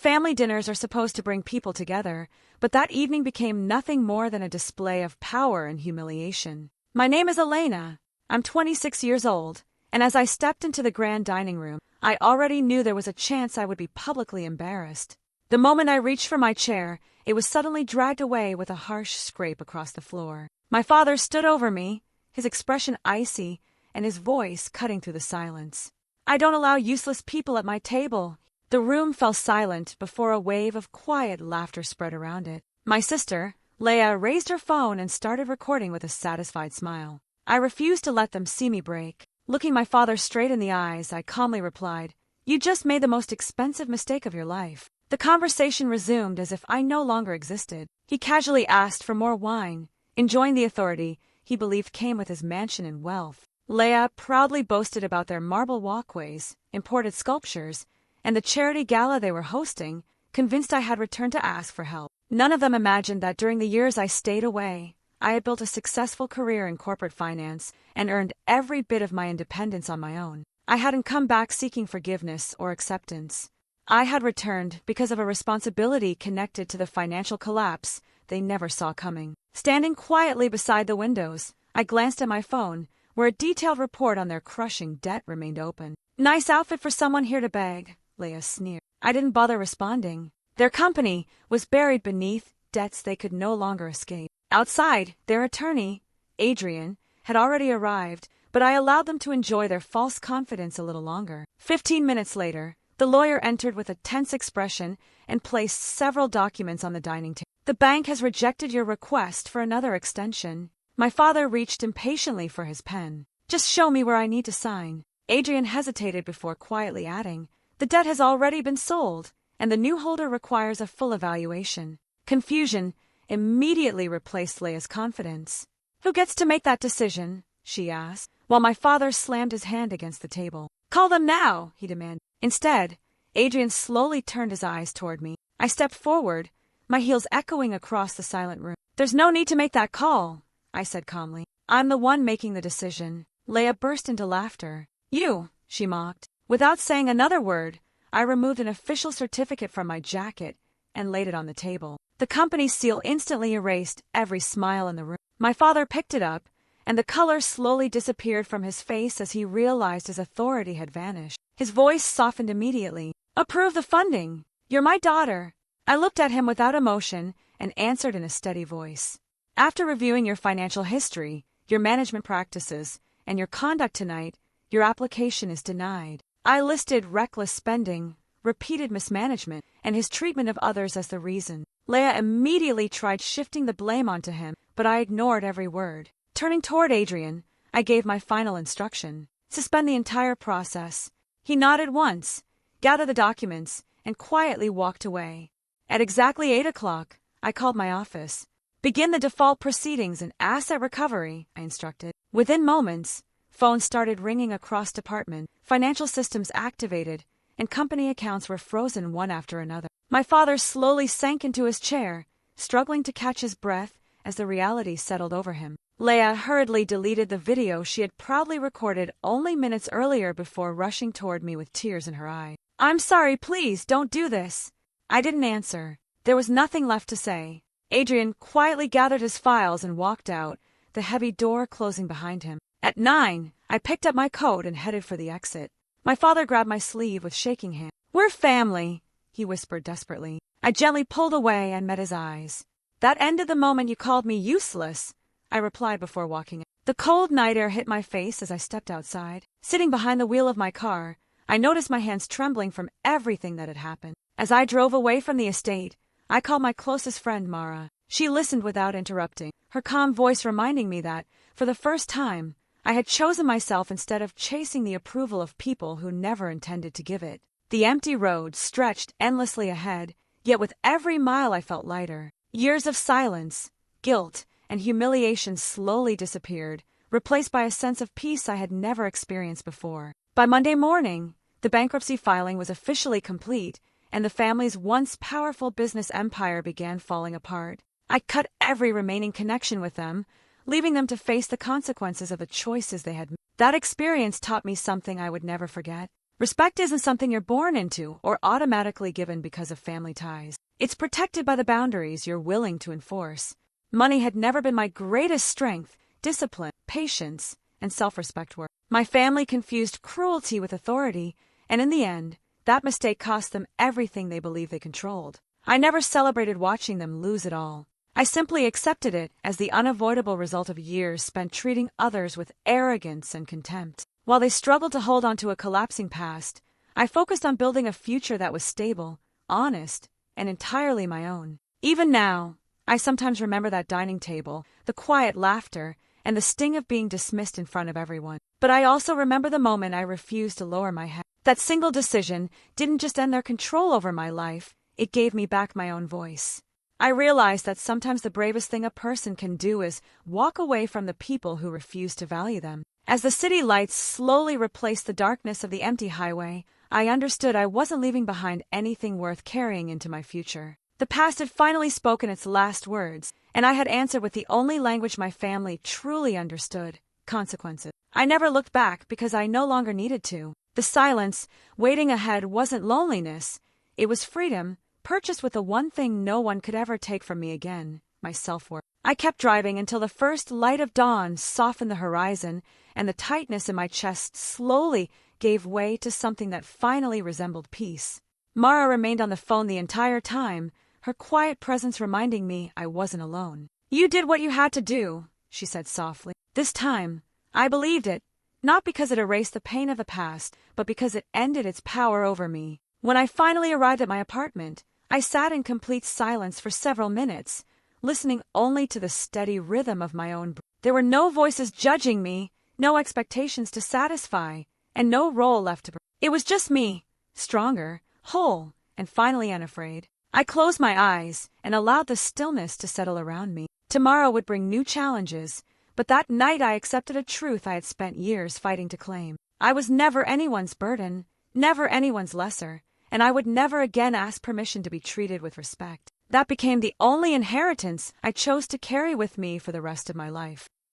Family dinners are supposed to bring people together, but that evening became nothing more than a display of power and humiliation. My name is Elena. I'm 26 years old, and as I stepped into the grand dining room, I already knew there was a chance I would be publicly embarrassed. The moment I reached for my chair, it was suddenly dragged away with a harsh scrape across the floor. My father stood over me, his expression icy and his voice cutting through the silence. "I don't allow useless people at my table." The room fell silent before a wave of quiet laughter spread around it. My sister, Leah, raised her phone and started recording with a satisfied smile. I refused to let them see me break. Looking my father straight in the eyes, I calmly replied, "You just made the most expensive mistake of your life." The conversation resumed as if I no longer existed. He casually asked for more wine, enjoying the authority he believed came with his mansion and wealth. Leah proudly boasted about their marble walkways, imported sculptures, and the charity gala they were hosting, convinced I had returned to ask for help. None of them imagined that during the years I stayed away, I had built a successful career in corporate finance and earned every bit of my independence on my own. I hadn't come back seeking forgiveness or acceptance. I had returned because of a responsibility connected to the financial collapse they never saw coming. Standing quietly beside the windows, I glanced at my phone, where a detailed report on their crushing debt remained open. "Nice outfit for someone here to beg," Leah sneered. I didn't bother responding. Their company was buried beneath debts they could no longer escape. Outside, their attorney, Adrian, had already arrived, but I allowed them to enjoy their false confidence a little longer. 15 minutes later, the lawyer entered with a tense expression and placed several documents on the dining table. "The bank has rejected your request for another extension." My father reached impatiently for his pen. "Just show me where I need to sign." Adrian hesitated before quietly adding, "The debt has already been sold, and the new holder requires a full evaluation." Confusion immediately replaced Leah's confidence. "Who gets to make that decision?" she asked, while my father slammed his hand against the table. "Call them now," he demanded. Instead, Adrian slowly turned his eyes toward me. I stepped forward, my heels echoing across the silent room. "There's no need to make that call," I said calmly. "I'm the one making the decision." Leah burst into laughter. "You," she mocked. Without saying another word, I removed an official certificate from my jacket and laid it on the table. The company's seal instantly erased every smile in the room. My father picked it up, and the color slowly disappeared from his face as he realized his authority had vanished. His voice softened immediately. "Approve the funding. You're my daughter." I looked at him without emotion and answered in a steady voice. "After reviewing your financial history, your management practices, and your conduct tonight, your application is denied." I listed reckless spending, repeated mismanagement, and his treatment of others as the reason. Leah immediately tried shifting the blame onto him, but I ignored every word. Turning toward Adrian, I gave my final instruction. "Suspend the entire process." He nodded once, gathered the documents, and quietly walked away. At exactly 8 o'clock, I called my office. "Begin the default proceedings and asset recovery," I instructed. Within moments, phones started ringing across department, financial systems activated, and company accounts were frozen one after another. My father slowly sank into his chair, struggling to catch his breath as the reality settled over him. Leah hurriedly deleted the video she had proudly recorded only minutes earlier before rushing toward me with tears in her eyes. "I'm sorry, please, don't do this." I didn't answer. There was nothing left to say. Adrian quietly gathered his files and walked out, the heavy door closing behind him. At 9, I picked up my coat and headed for the exit. My father grabbed my sleeve with shaking hand. "We're family," he whispered desperately. I gently pulled away and met his eyes. "That ended the moment you called me useless," I replied before walking out. The cold night air hit my face as I stepped outside. Sitting behind the wheel of my car, I noticed my hands trembling from everything that had happened. As I drove away from the estate, I called my closest friend, Mara. She listened without interrupting, her calm voice reminding me that, for the first time, I had chosen myself instead of chasing the approval of people who never intended to give it. The empty road stretched endlessly ahead, yet with every mile I felt lighter. Years of silence, guilt, and humiliation slowly disappeared, replaced by a sense of peace I had never experienced before. By Monday morning, the bankruptcy filing was officially complete, and the family's once powerful business empire began falling apart. I cut every remaining connection with them, leaving them to face the consequences of the choices they had made. That experience taught me something I would never forget. Respect isn't something you're born into or automatically given because of family ties. It's protected by the boundaries you're willing to enforce. Money had never been my greatest strength. Discipline, patience, and self-respect were. My family confused cruelty with authority, and in the end, that mistake cost them everything they believed they controlled. I never celebrated watching them lose it all. I simply accepted it as the unavoidable result of years spent treating others with arrogance and contempt. While they struggled to hold on to a collapsing past, I focused on building a future that was stable, honest, and entirely my own. Even now, I sometimes remember that dining table, the quiet laughter, and the sting of being dismissed in front of everyone. But I also remember the moment I refused to lower my head. That single decision didn't just end their control over my life, it gave me back my own voice. I realized that sometimes the bravest thing a person can do is walk away from the people who refuse to value them. As the city lights slowly replaced the darkness of the empty highway, I understood I wasn't leaving behind anything worth carrying into my future. The past had finally spoken its last words, and I had answered with the only language my family truly understood: consequences. I never looked back because I no longer needed to. The silence waiting ahead wasn't loneliness, it was freedom, purchased with the one thing no one could ever take from me again: my self-worth. I kept driving until the first light of dawn softened the horizon, and the tightness in my chest slowly gave way to something that finally resembled peace. Mara remained on the phone the entire time, her quiet presence reminding me I wasn't alone. "You did what you had to do," she said softly. This time, I believed it, not because it erased the pain of the past, but because it ended its power over me. When I finally arrived at my apartment, I sat in complete silence for several minutes, listening only to the steady rhythm of my own breath. There were no voices judging me, no expectations to satisfy, and no role left to play. It was just me, stronger, whole, and finally unafraid. I closed my eyes and allowed the stillness to settle around me. Tomorrow would bring new challenges, but that night I accepted a truth I had spent years fighting to claim. I was never anyone's burden, never anyone's lesser, and I would never again ask permission to be treated with respect. That became the only inheritance I chose to carry with me for the rest of my life.